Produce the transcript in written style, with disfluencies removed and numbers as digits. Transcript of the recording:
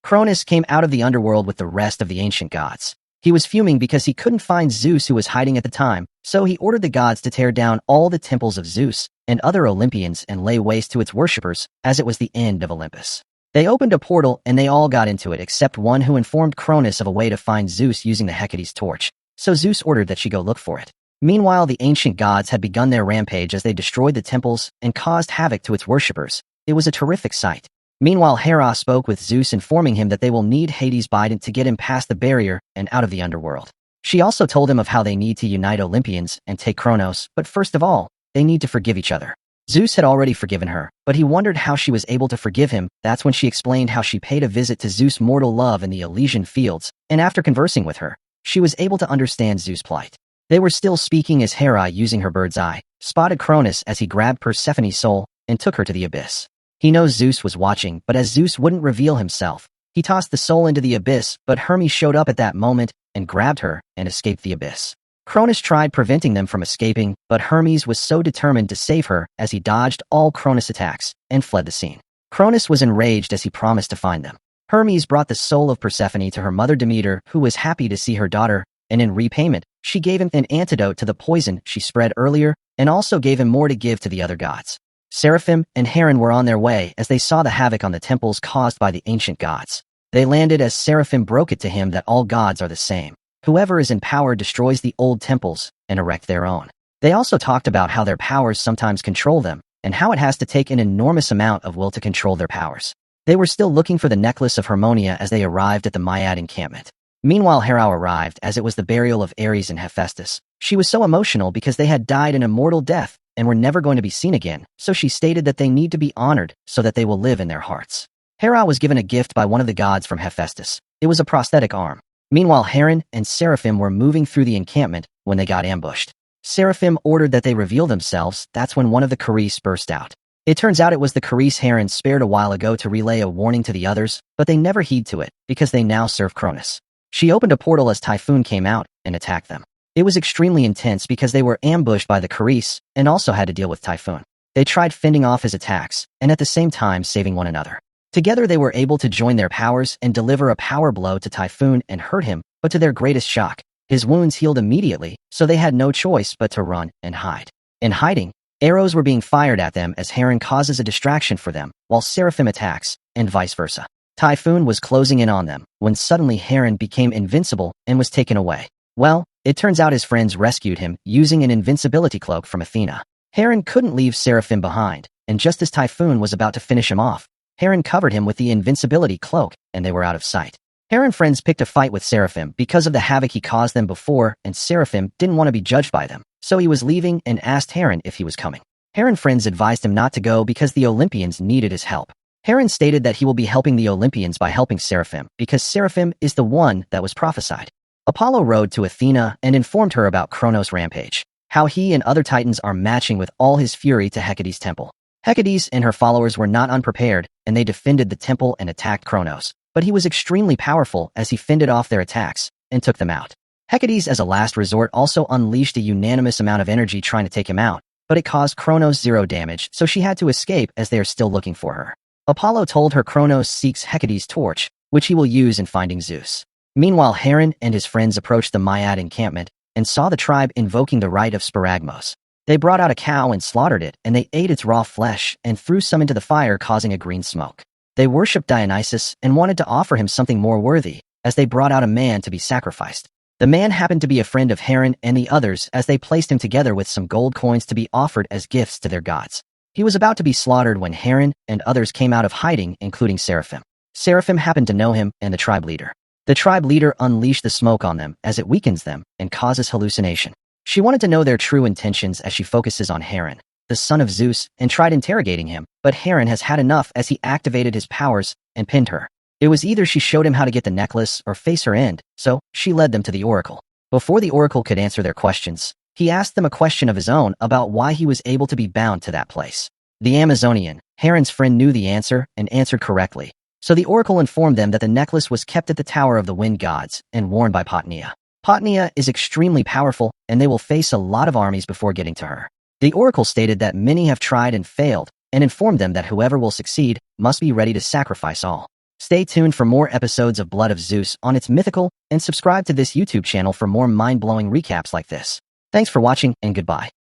Kronos came out of the underworld with the rest of the ancient gods. He was fuming because he couldn't find Zeus, who was hiding at the time, so he ordered the gods to tear down all the temples of Zeus and other Olympians and lay waste to its worshippers, as it was the end of Olympus. They opened a portal and they all got into it except one, who informed Kronos of a way to find Zeus using the Hecate's torch, so Zeus ordered that she go look for it. Meanwhile, the ancient gods had begun their rampage as they destroyed the temples and caused havoc to its worshippers. It was a terrific sight. Meanwhile, Hera spoke with Zeus, informing him that they will need Hades' bident to get him past the barrier and out of the underworld. She also told him of how they need to unite Olympians and take Kronos, but first of all, they need to forgive each other. Zeus had already forgiven her, but he wondered how she was able to forgive him. That's when she explained how she paid a visit to Zeus' mortal love in the Elysian fields, and after conversing with her, she was able to understand Zeus' plight. They were still speaking as Hera, using her bird's eye, spotted Kronos as he grabbed Persephone's soul and took her to the abyss. He knows Zeus was watching, but as Zeus wouldn't reveal himself, he tossed the soul into the abyss, but Hermes showed up at that moment and grabbed her and escaped the abyss. Kronos tried preventing them from escaping, but Hermes was so determined to save her as he dodged all Kronos' attacks and fled the scene. Kronos was enraged as he promised to find them. Hermes brought the soul of Persephone to her mother Demeter, who was happy to see her daughter, and in repayment, she gave him an antidote to the poison she spread earlier and also gave him more to give to the other gods. Seraphim and heron were on their way as they saw the havoc on the temples caused by the ancient gods. They landed as Seraphim broke it to him that all gods are the same. Whoever is in power destroys the old temples and erect their own. They also talked about how their powers sometimes control them and how it has to take an enormous amount of will to control their powers. They were still looking for the necklace of Harmonia as they arrived at the Myad encampment. Meanwhile, Hera arrived as it was the burial of Ares and Hephaestus. She was so emotional because they had died an immortal death and were never going to be seen again, so she stated that they need to be honored so that they will live in their hearts. Hera was given a gift by one of the gods from Hephaestus. It was a prosthetic arm. Meanwhile, Heron and Seraphim were moving through the encampment when they got ambushed. Seraphim ordered that they reveal themselves. That's when one of the Keres burst out. It turns out it was the Keres Heron spared a while ago to relay a warning to the others, but they never heed to it because they now serve Kronos. She opened a portal as Typhon came out and attacked them. It was extremely intense because they were ambushed by the Keres and also had to deal with Typhon. They tried fending off his attacks and at the same time saving one another. Together they were able to join their powers and deliver a power blow to Typhon and hurt him, but to their greatest shock, his wounds healed immediately, so they had no choice but to run and hide. In hiding, arrows were being fired at them as Heron causes a distraction for them, while Seraphim attacks, and vice versa. Typhon was closing in on them when suddenly Heron became invincible and was taken away. Well, it turns out his friends rescued him using an invincibility cloak from Athena. Heron couldn't leave Seraphim behind, and just as Typhon was about to finish him off, Heron covered him with the invincibility cloak, and they were out of sight. Heron's friends picked a fight with Seraphim because of the havoc he caused them before, and Seraphim didn't want to be judged by them, so he was leaving and asked Heron if he was coming. Heron's friends advised him not to go because the Olympians needed his help. Heron stated that he will be helping the Olympians by helping Seraphim because Seraphim is the one that was prophesied. Apollo rode to Athena and informed her about Kronos' rampage, how he and other titans are matching with all his fury to Hecate's temple. Hecate and her followers were not unprepared, and they defended the temple and attacked Kronos, but he was extremely powerful as he fended off their attacks and took them out. Hecate, as a last resort, also unleashed a unanimous amount of energy trying to take him out, but it caused Kronos 0 damage, so she had to escape as they are still looking for her. Apollo told her Kronos seeks Hecate's torch, which he will use in finding Zeus. Meanwhile, Heron and his friends approached the Myad encampment and saw the tribe invoking the rite of sparagmos. They brought out a cow and slaughtered it, and they ate its raw flesh and threw some into the fire, causing a green smoke. They worshipped Dionysus and wanted to offer him something more worthy, as they brought out a man to be sacrificed. The man happened to be a friend of Heron and the others, as they placed him together with some gold coins to be offered as gifts to their gods. He was about to be slaughtered when Heron and others came out of hiding, including Seraphim. Seraphim happened to know him and the tribe leader. The tribe leader unleashed the smoke on them as it weakens them and causes hallucination. She wanted to know their true intentions as she focuses on Heron, the son of Zeus, and tried interrogating him, but Heron has had enough as he activated his powers and pinned her. It was either she showed him how to get the necklace or face her end, so she led them to the oracle. Before the oracle could answer their questions, he asked them a question of his own about why he was able to be bound to that place. The Amazonian, Heron's friend, knew the answer and answered correctly, so the oracle informed them that the necklace was kept at the Tower of the Wind Gods and worn by Potnia. Potnia is extremely powerful, and they will face a lot of armies before getting to her. The oracle stated that many have tried and failed, and informed them that whoever will succeed must be ready to sacrifice all. Stay tuned for more episodes of Blood of Zeus on its mythical, and subscribe to this YouTube channel for more mind-blowing recaps like this. Thanks for watching, and goodbye.